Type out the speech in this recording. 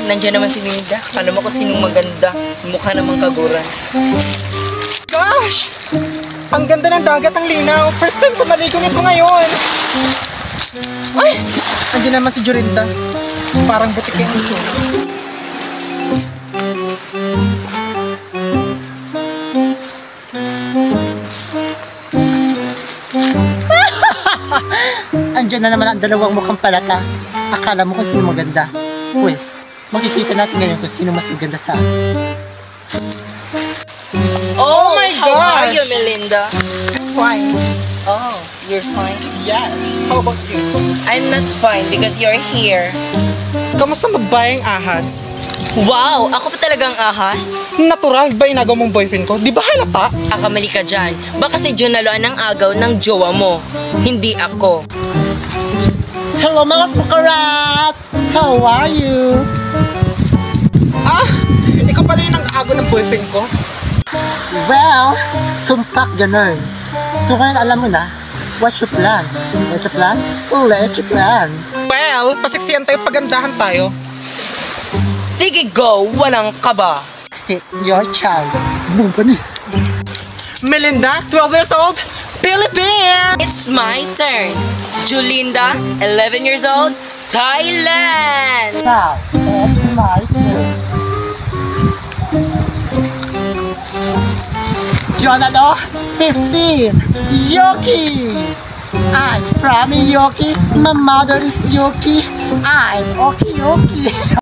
nandiyan naman si Linda. Alam mo kung sinong maganda. Mukha namang kaguran. Gosh! Ang ganda ng dagat, ang linaw. First time ko maligo nito ngayon. Ay! Andiyan naman si Jorinda. Parang butik yung ito. Andiyan na naman ang dalawang mukhang palata. Akala mo kung sino maganda. Pues, makikita natin ngayon kung sino mas maganda sa akin. Oh my How are gosh! you, Melinda? Fine. Oh, you're fine. Yes. How about you? I'm not fine because you're here. Kamusta magbayang ahas? Wow! Ako pa talagang ahas? Natural ba inagaw mong boyfriend ko? Di ba halata? Akamali ka dyan. Baka si Jonaloan ang agaw ng jowa mo. Hindi ako. Hello mga fukarats! How are you? Ah! Ikaw pala yung nag-agaw ng boyfriend ko? Well, tumpak ganun. So ngayon alam mo na, what's your plan? What's your plan? Let's your plan. Well, pasiksiyan tayo, pagandahan tayo. Sige, go! Walang kaba. Sit your chance. Bumpanis. Melinda, 12 years old, Philippines! It's my turn. Julinda, 11 years old, Thailand! Now, it's my turn. Jonado, 15. Yoki! I'm from Yoki. My mother is Yoki. I'm Oki Yoki.